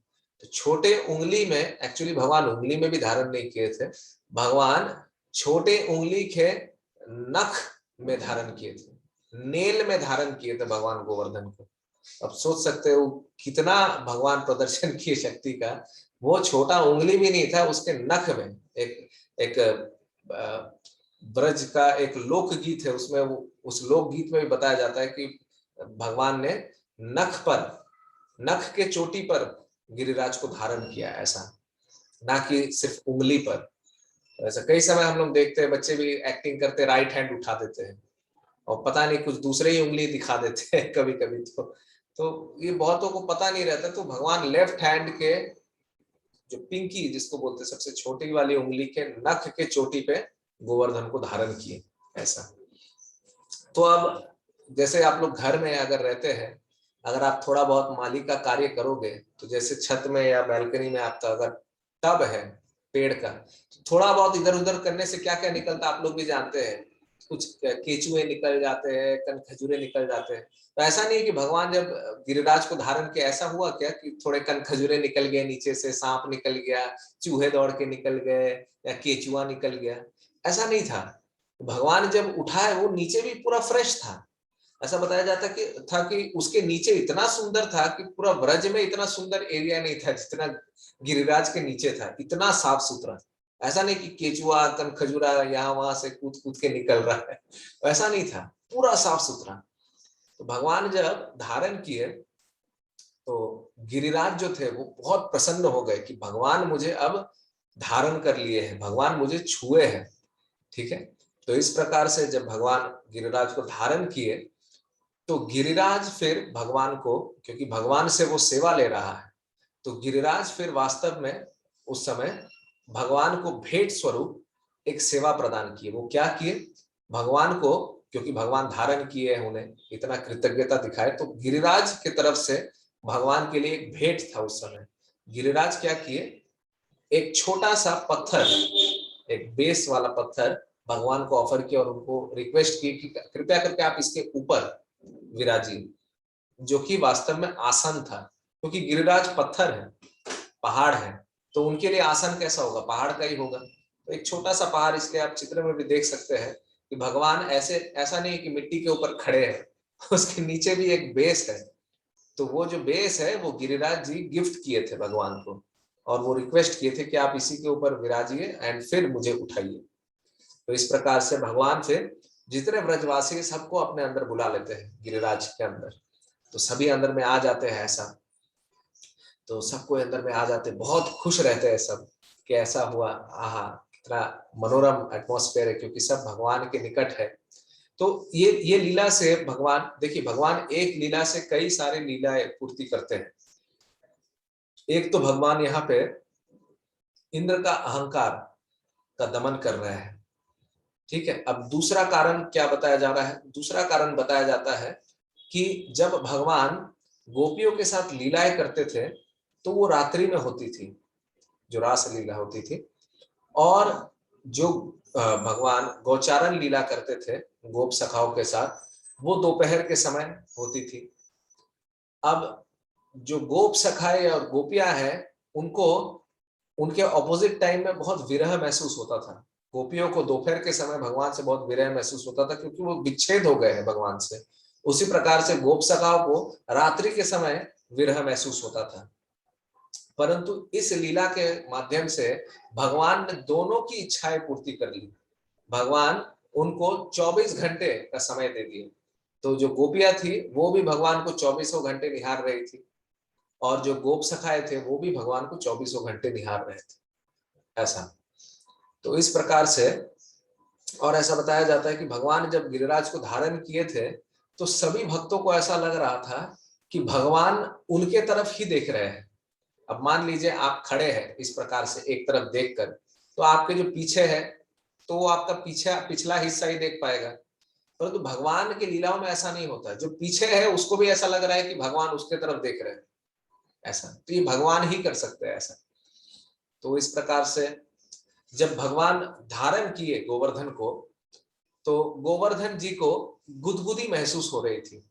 तो छोटे उंगली में एक्चुअली भगवान उंगली में भी धारण नहीं किए थे, भगवान छोटे उंगली के नख में धारण किए थे, नेल में धारण किए थे भगवान गोवर्धन को। अब सोच सकते हो कितना भगवान प्रदर्शन किए शक्ति का। वो छोटा उंगली भी नहीं था, उसके नख में एक एक ब्रज का एक लोकगीत है, उसमें वो उस लोकगीत में भी बताया जाता है कि भगवान ने नख के चोटी पर गिरिराज को धारण किया ऐसा, ना कि सिर्फ उंगली पर। ऐसा कई समय हम लोग देखते हैं, बच्चे भी एक्टिंग करते राइट हैंड उठा देते हैं और पता नहीं कुछ दूसरे ही उंगली दिखा देते हैं कभी कभी। तो ये बहुतों को पता नहीं रहता। तो भगवान लेफ्ट हैंड के जो पिंकी जिसको बोलते हैं सबसे छोटी वाली उंगली के नख के चोटी पे गोवर्धन को धारण किए ऐसा। तो अब जैसे आप लोग घर में अगर रहते हैं, अगर आप थोड़ा बहुत माली का कार्य करोगे, तो जैसे छत में या बैल्कनी में आपका अगर टब है पेड़ का, तो थोड़ा बहुत इधर उधर करने से क्या क्या निकलता आप लोग भी जानते हैं। कुछ केचुए निकल जाते हैं, कनखजूरे निकल जाते हैं। तो ऐसा नहीं है कि भगवान जब गिरिराज को धारण किया ऐसा हुआ क्या कि थोड़े कनखजूरे निकल गए, नीचे से सांप निकल गया, चूहे दौड़ के निकल गए या केचुआ निकल गया, ऐसा नहीं था। भगवान जब उठाए वो नीचे भी पूरा फ्रेश था। ऐसा बताया जाता कि उसके नीचे इतना सुंदर था कि पूरा ब्रज में इतना सुंदर एरिया नहीं था जितना गिरिराज के नीचे था, इतना साफ सुथरा। ऐसा नहीं कि केचुआ कनखजूरा यहाँ वहां से कूद कूद के निकल रहा है, ऐसा नहीं था, पूरा साफ सुथरा। तो भगवान जब धारण किए तो गिरिराज जो थे वो बहुत प्रसन्न हो गए कि भगवान मुझे अब धारण कर लिए हैं, भगवान मुझे छुए हैं, ठीक है। तो इस प्रकार से जब भगवान गिरिराज को धारण किए तो गिरिराज फिर भगवान को, क्योंकि भगवान से वो सेवा ले रहा है, तो गिरिराज फिर वास्तव में उस समय भगवान को भेंट स्वरूप एक सेवा प्रदान किए। वो क्या किए? भगवान को, क्योंकि भगवान धारण किए हैं, उन्हें इतना कृतज्ञता दिखाए, तो गिरिराज की तरफ से भगवान के लिए एक भेंट था। उस समय गिरिराज क्या किए? एक छोटा सा पत्थर, एक बेस वाला पत्थर भगवान को ऑफर किया और उनको रिक्वेस्ट की कि कृपया करके आप इसके ऊपर विराजिए, जो कि वास्तव में आसन था, क्योंकि गिरिराज पत्थर है, पहाड़ है, तो उनके लिए आसन कैसा होगा? पहाड़ का ही होगा। तो एक छोटा सा पहाड़, इसलिए आप चित्र में भी देख सकते हैं कि भगवान ऐसे, ऐसा नहीं कि मिट्टी के ऊपर खड़े हैं, उसके नीचे भी एक बेस है। तो वो जो बेस है वो गिरिराज जी गिफ्ट किए थे भगवान को, और वो रिक्वेस्ट किए थे कि आप इसी के ऊपर विराजिए एंड फिर मुझे उठाइए। तो इस प्रकार से भगवान फिर जितने ब्रजवासी सबको अपने अंदर बुला लेते हैं गिरिराज के अंदर, तो सभी अंदर में आ जाते हैं। ऐसा तो सबको अंदर में आ जाते, बहुत खुश रहते हैं सब कि ऐसा हुआ। आहा, कितना मनोरम एटमॉस्फेयर है, क्योंकि सब भगवान के निकट है। तो ये लीला से भगवान, देखिए भगवान एक लीला से कई सारे लीलाएं पूर्ति करते हैं। एक तो भगवान यहाँ पे इंद्र का अहंकार का दमन कर रहे हैं, ठीक है। अब दूसरा कारण क्या बताया जा रहा है? दूसरा कारण बताया जाता है कि जब भगवान गोपियों के साथ लीलाएं करते थे तो वो रात्रि में होती थी, जो रास लीला होती थी, और जो भगवान गौचारण लीला करते थे गोप सखाओं के साथ, वो दोपहर के समय होती थी। अब जो गोप सखाए और गोपियां हैं, उनको उनके ऑपोजिट टाइम में बहुत विरह महसूस होता था। गोपियों को दोपहर के समय भगवान से बहुत विरह महसूस होता था, क्योंकि वो विच्छेद हो गए हैं भगवान से। उसी प्रकार से गोप सखाओं को रात्रि के समय विरह महसूस होता था। परंतु इस लीला के माध्यम से भगवान ने दोनों की इच्छाएं पूर्ति कर ली। भगवान उनको 24 घंटे का समय दे दिए। तो जो गोपियां थी वो भी भगवान को 24 घंटे निहार रही थी, और जो गोप सखाए थे वो भी भगवान को 24 घंटे निहार रहे थे। ऐसा, तो इस प्रकार से, और ऐसा बताया जाता है कि भगवान जब गिरिराज को धारण किए थे तो सभी भक्तों को ऐसा लग रहा था कि भगवान उनके तरफ ही देख रहे हैं। अब मान लीजिए आप खड़े हैं इस प्रकार से एक तरफ देखकर, तो आपके जो पीछे है तो वो आपका पीछे पिछला हिस्सा ही देख पाएगा। परंतु भगवान की लीलाओं में ऐसा नहीं होता, जो पीछे है उसको भी ऐसा लग रहा है कि भगवान उसके तरफ देख रहे हैं। ऐसा तो ये भगवान ही कर सकते हैं ऐसा। तो इस प्रकार से जब भगवान धारण किए गोवर्धन को, तो गोवर्धन जी को गुदगुदी महसूस हो रही थी।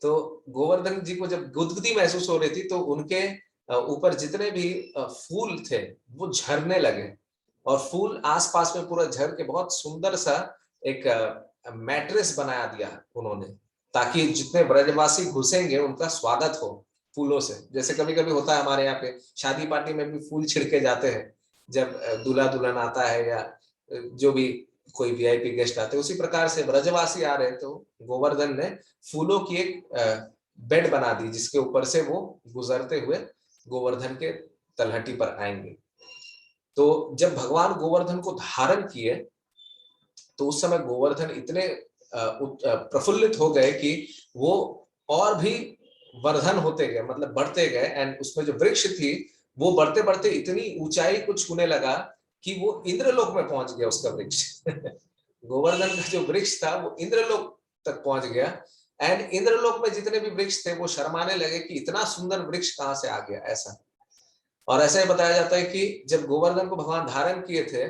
तो गोवर्धन जी को जब गुदगुदी महसूस हो रही थी तो उनके ऊपर जितने भी फूल थे वो झरने लगे, और फूल आसपास में पूरा झर के बहुत सुंदर सा एक मैट्रेस बनाया दिया उन्होंने, ताकि जितने ब्रजवासी घुसेंगे उनका स्वागत हो फूलों से। जैसे कभी कभी होता है हमारे यहाँ पे शादी पार्टी में भी फूल छिड़के जाते हैं जब दूल्हा दुल्हन आता है, या जो भी कोई वीआईपी गेस्ट आते हैं। उसी प्रकार से ब्रजवासी आ रहे तो गोवर्धन ने फूलों की एक बेड बना दी, जिसके ऊपर से वो गुजरते हुए गोवर्धन के तलहटी पर आएंगे। तो जब भगवान गोवर्धन को धारण किए तो उस समय गोवर्धन इतने प्रफुल्लित हो गए कि वो और भी वर्धन होते गए, मतलब बढ़ते गए। एंड उसमें जो वृक्ष थी वो बढ़ते बढ़ते इतनी ऊंचाई को छूने लगा कि वो इंद्रलोक में पहुंच गया उसका वृक्ष। गोवर्धन का जो वृक्ष था वो इंद्रलोक तक पहुंच गया। एंड इंद्रलोक में जितने भी वृक्ष थे वो शर्माने लगे कि इतना सुंदर वृक्ष कहां से आ गया। ऐसा, और ऐसा ही बताया जाता है कि जब गोवर्धन को भगवान धारण किए थे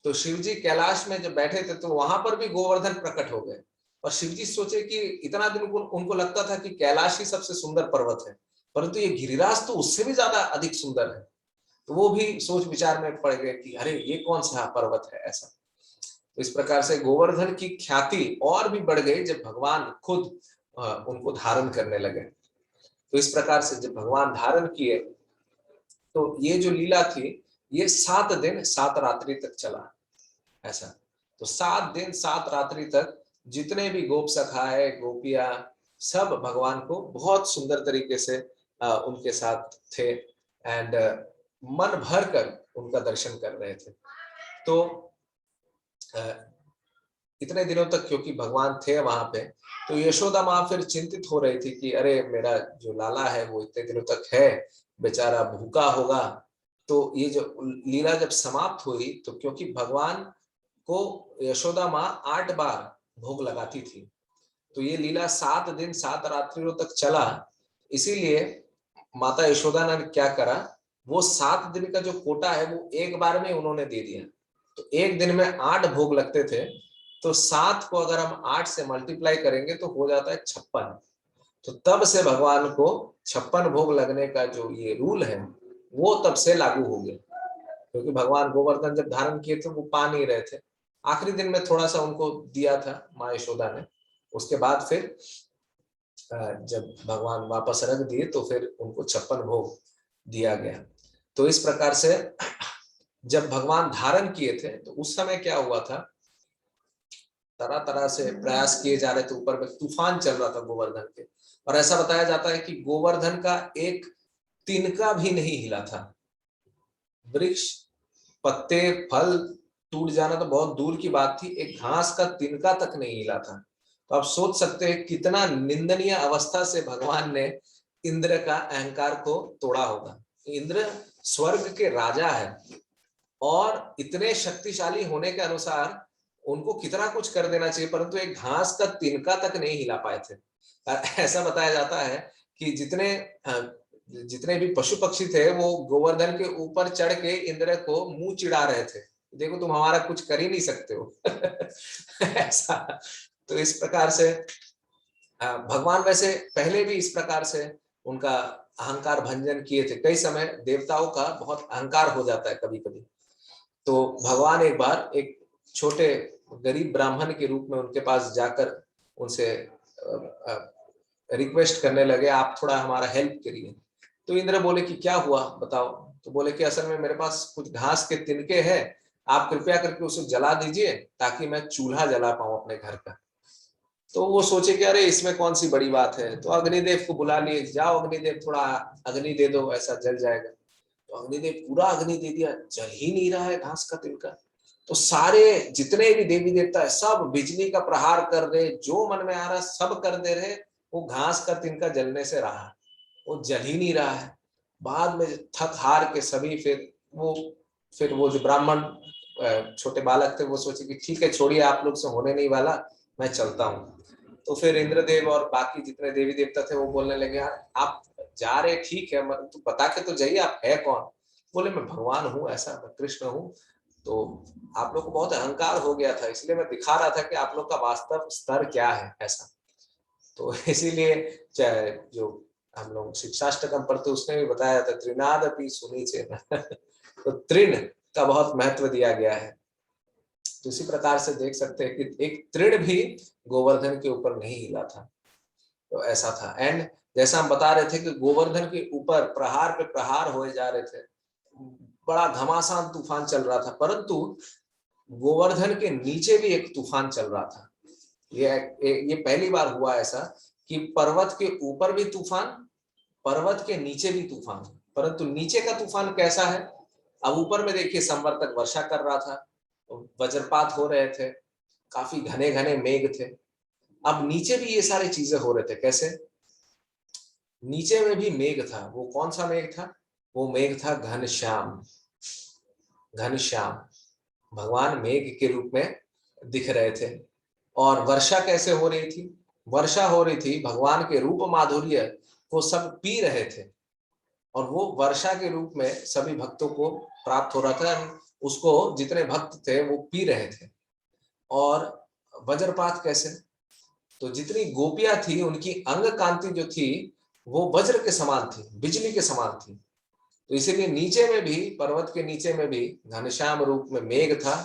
तो शिव जी कैलाश में जब बैठे थे तो वहां पर भी गोवर्धन प्रकट हो गए। और शिव जी सोचे कि इतना दिन उनको लगता था कि कैलाश ही सबसे सुंदर पर्वत है, परंतु ये गिरिराज तो उससे भी ज्यादा अधिक सुंदर है। तो वो भी सोच विचार में पड़ गए कि अरे ये कौन सा पर्वत है। ऐसा, तो इस प्रकार से गोवर्धन की ख्याति और भी बढ़ गई जब भगवान खुद उनको धारण करने लगे। तो इस प्रकार से जब भगवान धारण किए तो ये जो लीला थी ये 7 दिन 7 रात्रि तक चला। ऐसा, तो 7 दिन 7 रात्रि तक जितने भी गोप सखाए गोपियां सब भगवान को बहुत सुंदर तरीके से उनके साथ थे, एंड मन भर कर उनका दर्शन कर रहे थे। तो इतने दिनों तक क्योंकि भगवान थे वहां पे, तो यशोदा माँ फिर चिंतित हो रही थी कि अरे मेरा जो लाला है वो इतने दिनों तक है, बेचारा भूखा होगा। तो ये जो लीला जब समाप्त हुई, तो क्योंकि भगवान को यशोदा माँ 8 बार भोग लगाती थी, तो ये लीला 7 दिन 7 रात्रियों तक चला। इसीलिए माता यशोदा ने क्या करा, वो 7 दिन का जो कोटा है वो एक बार में उन्होंने दे दिया। तो एक दिन में 8 भोग लगते थे, तो 7 को अगर हम 8 से मल्टीप्लाई करेंगे तो हो जाता है 56। तो तब से भगवान को 56 भोग लगने का जो ये रूल है वो तब से लागू हो गया। क्योंकि भगवान गोवर्धन जब धारण किए थे वो पा नहीं रहे थे, आखिरी दिन में थोड़ा सा उनको दिया था माँ यशोदा ने। उसके बाद फिर जब भगवान वापस रख दिए तो फिर उनको 56 भोग दिया गया। तो इस प्रकार से जब भगवान धारण किए थे तो उस समय क्या हुआ था, तरह तरह से प्रयास किए जा रहे थे, ऊपर में तूफान चल रहा था गोवर्धन के। और ऐसा बताया जाता है कि गोवर्धन का एक तिनका भी नहीं हिला था। वृक्ष, पत्ते, फल टूट जाना तो बहुत दूर की बात थी, एक घास का तिनका तक नहीं हिला था। तो आप सोच सकते हैं कितना निंदनीय अवस्था से भगवान ने इंद्र का अहंकार को तोड़ा होगा। इंद्र स्वर्ग के राजा है और इतने शक्तिशाली होने के अनुसार उनको कितना कुछ कर देना चाहिए, परंतु एक घास का तिनका तक नहीं हिला पाए थे। ऐसा बताया जाता है कि जितने भी पशु पक्षी थे वो गोवर्धन के ऊपर चढ़ के इंद्र को मुंह चिढ़ा रहे थे, देखो तुम हमारा कुछ कर ही नहीं सकते हो। ऐसा। तो इस प्रकार से भगवान वैसे पहले भी इस प्रकार से उनका अहंकार भंजन किए थे। कई समय देवताओं का बहुत अहंकार हो जाता है कभी कभी। तो भगवान एक बार एक छोटे गरीब ब्राह्मण के रूप में उनके पास जाकर उनसे रिक्वेस्ट करने लगे, आप थोड़ा हमारा हेल्प करिए। तो इंद्र बोले कि क्या हुआ बताओ। तो बोले कि असल में मेरे पास कुछ घास के तिनके हैं, आप कृपया करके उसे जला दीजिए ताकि मैं चूल्हा जला पाऊं अपने घर का। तो वो सोचे कि अरे इसमें कौन सी बड़ी बात है, तो अग्निदेव को बुला लिए, जाओ अग्निदेव थोड़ा अग्नि दे दो, ऐसा जल जाएगा। तो अग्निदेव पूरा अग्नि दे दिया, जल ही नहीं रहा है घास का तिनका। तो सारे जितने भी देवी देवता है सब बिजली का प्रहार कर रहे, जो मन में आ रहा सब कर दे रहे, वो घास का तिनका जलने से रहा, वो जल ही नहीं रहा है। बाद में थक हार के सभी फिर वो जो ब्राह्मण छोटे बालक थे वो सोचे कि ठीक है छोड़िए, आप लोग से होने नहीं वाला, मैं चलता हूँ। तो फिर इंद्रदेव और बाकी जितने देवी देवता थे वो बोलने लगे, यार आप जा रहे ठीक है, तो बता के तो जाइए आप है कौन। बोले मैं भगवान हूँ, ऐसा मैं कृष्ण हूँ। तो आप लोग को बहुत अहंकार हो गया था, इसलिए मैं दिखा रहा था कि आप लोग का वास्तव स्तर क्या है, ऐसा। तो इसीलिए चाहे जो हम लोग शिक्षाष्टकम पढ़ते उसने भी बताया था, त्रिनादपि सुनीचे। तो तृण का बहुत महत्व दिया गया है। तो इसी प्रकार से देख सकते हैं कि एक तृण भी गोवर्धन के ऊपर नहीं हिला था। तो ऐसा था। एंड जैसा हम बता रहे थे कि गोवर्धन के ऊपर प्रहार पे प्रहार होए जा रहे थे, बड़ा घमासान तूफान चल रहा था, परंतु गोवर्धन के नीचे भी एक तूफान चल रहा था। ये पहली बार हुआ ऐसा कि पर्वत के ऊपर भी तूफान, पर्वत के नीचे भी तूफान। परंतु नीचे का तूफान कैसा है, अब ऊपर में देखिए संवर्तक वर्षा कर रहा था, वज्रपात हो रहे थे, काफी घने घने मेघ थे। अब नीचे भी ये सारी चीजें हो रहे थे। कैसे? नीचे में भी मेघ था। वो कौन सा मेघ था? वो मेघ था घनश्याम। घनश्याम भगवान मेघ के रूप में दिख रहे थे। और वर्षा कैसे हो रही थी? वर्षा हो रही थी, भगवान के रूप माधुर्य को सब पी रहे थे, और वो वर्षा के रूप में सभी भक्तों को प्राप्त हो रहा था। उसको जितने भक्त थे वो पी रहे थे। और वज्रपात कैसे? तो जितनी गोपियां थी उनकी अंग कांति जो थी वो वज्र के समान थी, बिजली के समान थी। तो इसीलिए नीचे में भी, पर्वत के नीचे में भी घनश्याम रूप में मेघ था,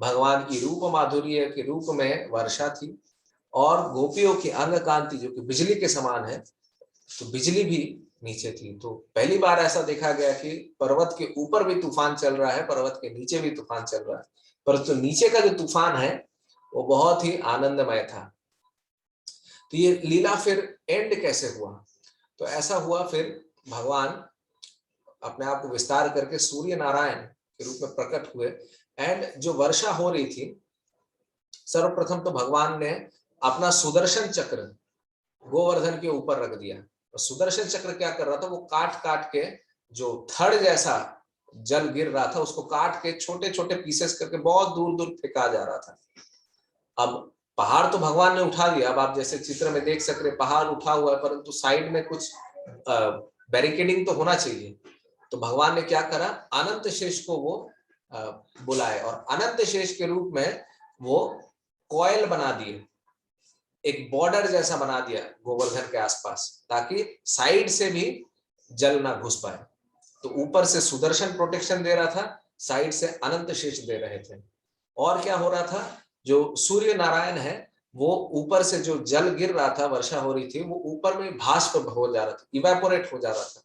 भगवान की रूप माधुर्य के रूप में वर्षा थी, और गोपियों की अंग कांति जो कि बिजली के समान है, तो बिजली भी नीचे थी। तो पहली बार ऐसा देखा गया कि पर्वत के ऊपर भी तूफान चल रहा है, पर्वत के नीचे भी तूफान चल रहा है, परंतु नीचे का जो तूफान है वो बहुत ही आनंदमय था। तो ये लीला फिर एंड कैसे हुआ? तो ऐसा हुआ, फिर भगवान अपने आप को विस्तार करके सूर्य नारायण के रूप में प्रकट हुए। एंड जो वर्षा हो रही थी सर्वप्रथम तो भगवान ने अपना सुदर्शन चक्र गोवर्धन के ऊपर रख दिया। और सुदर्शन चक्र क्या कर रहा था, वो काट काट के जो थड़ जैसा जल गिर रहा था उसको काट के छोटे छोटे पीसेस करके बहुत दूर दूर फेंका जा रहा था। अब पहाड़ तो भगवान ने उठा दिया, अब आप जैसे चित्र में देख सक रहे पहाड़ उठा हुआ है, परंतु साइड में कुछ बैरिकेडिंग तो होना चाहिए। तो भगवान ने क्या करा, अनंत शेष को वो बुलाए और अनंत शेष के रूप में वो कॉयल बना दिए, एक बॉर्डर जैसा बना दिया गोवर्धन के आसपास, ताकि साइड से भी जल ना घुस पाए। तो ऊपर से सुदर्शन प्रोटेक्शन दे रहा था, साइड से अनंत शेष दे रहे थे। और क्या हो रहा था, जो सूर्य नारायण है वो ऊपर से जो जल गिर रहा था, वर्षा हो रही थी, वो ऊपर में भाष्प हो जा रहा था, इवेपोरेट हो जा रहा था।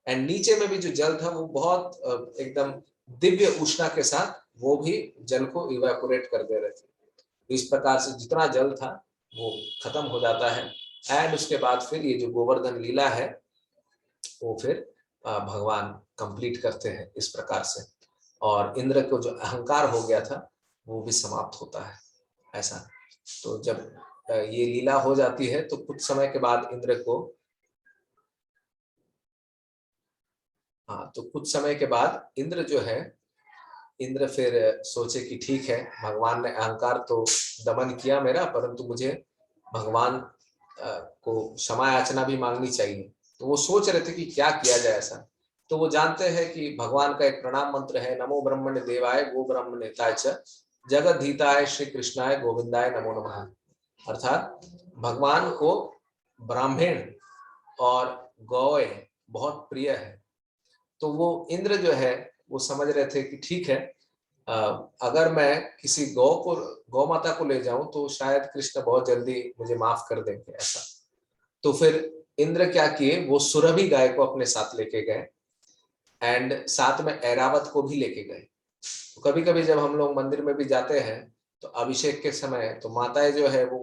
एंड नीचे में भी जो जल था वो बहुत एकदम दिव्य उष्णा के साथ वो भी जल को इवेपोरेट कर दे रहे थे। तो इस प्रकार से जितना जल था वो खत्म हो जाता है। एंड उसके बाद फिर ये जो गोवर्धन लीला है वो फिर भगवान कंप्लीट करते हैं इस प्रकार से। और इंद्र को जो अहंकार हो गया था वो भी समाप्त होता है ऐसा। तो जब ये लीला हो जाती है तो कुछ समय के बाद इंद्र को तो कुछ समय के बाद इंद्र जो है, इंद्र फिर सोचे कि ठीक है, भगवान ने अहंकार तो दमन किया मेरा, परंतु मुझे भगवान को क्षमा याचना भी मांगनी चाहिए। तो वो सोच रहे थे कि क्या किया जाए ऐसा। तो वो जानते हैं कि भगवान का एक प्रणाम मंत्र है, नमो ब्रह्मण्य देवाय गो ब्रह्मण्यताय च जगत हिताय श्री कृष्णाय गोविंदाय नमो नमः। अर्थात भगवान को ब्राह्मण और गौए बहुत प्रिय है। तो वो इंद्र जो है वो समझ रहे थे कि ठीक है, अगर मैं किसी गौ माता को ले जाऊं तो शायद कृष्ण बहुत जल्दी मुझे माफ कर देंगे ऐसा। तो फिर इंद्र क्या किए, वो सुरभि गाय को अपने साथ लेके गए एंड साथ में ऐरावत को भी लेके गए। तो कभी कभी जब हम लोग मंदिर में भी जाते हैं तो अभिषेक के समय तो माताएं जो है वो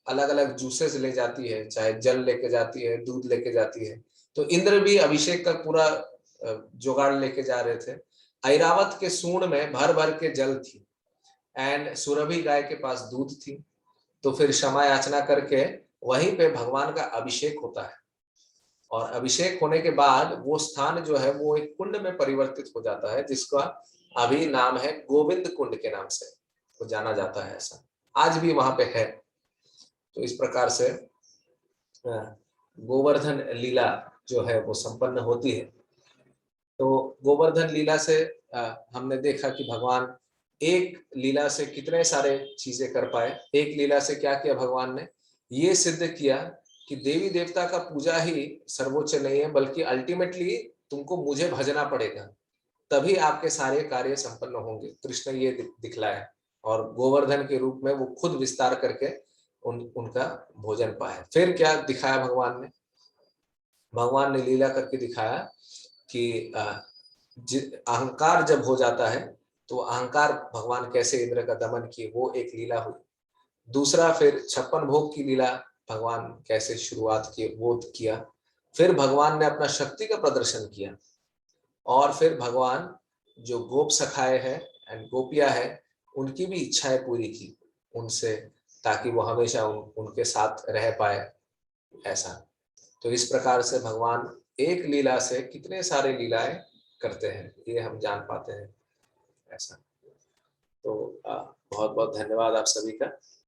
अलग अलग जूसेस ले जाती है, चाहे जल लेके जाती है, दूध लेके जाती है। तो इंद्र भी अभिषेक का पूरा जुगाड़ लेके जा रहे थे। ऐरावत के सूंड में भर भर के जल थी एंड सुरभि गाय के पास दूध थी। तो फिर क्षमा याचना करके वहीं पे भगवान का अभिषेक होता है। और अभिषेक होने के बाद वो स्थान जो है वो एक कुंड में परिवर्तित हो जाता है, जिसका अभी नाम है गोविंद कुंड के नाम से वो जाना जाता है ऐसा, आज भी वहां पे है। तो इस प्रकार से गोवर्धन लीला जो है वो संपन्न होती है। तो गोवर्धन लीला से हमने देखा कि भगवान एक लीला से कितने सारे चीजें कर पाए। एक लीला से क्या किया भगवान ने, ये सिद्ध किया कि देवी देवता का पूजा ही सर्वोच्च नहीं है, बल्कि अल्टीमेटली तुमको मुझे भजना पड़ेगा, तभी आपके सारे कार्य संपन्न होंगे। कृष्ण ये दिखलाया और गोवर्धन के रूप में वो खुद विस्तार करके उनका भोजन पाए। फिर क्या दिखाया भगवान ने, भगवान ने लीला करके दिखाया कि अहंकार जब हो जाता है तो अहंकार भगवान कैसे इंद्र का दमन किए, वो एक लीला हुई। दूसरा फिर 56 भोग की लीला भगवान कैसे शुरुआत की वो किया। फिर भगवान ने अपना शक्ति का प्रदर्शन किया। और फिर भगवान जो गोप सखाए हैं एंड गोपिया है उनकी भी इच्छाएं पूरी की उनसे, ताकि वो हमेशा उनके साथ रह पाए ऐसा। तो इस प्रकार से भगवान एक लीला से कितने सारे लीलाएं करते हैं ये हम जान पाते हैं ऐसा। तो बहुत बहुत धन्यवाद आप सभी का।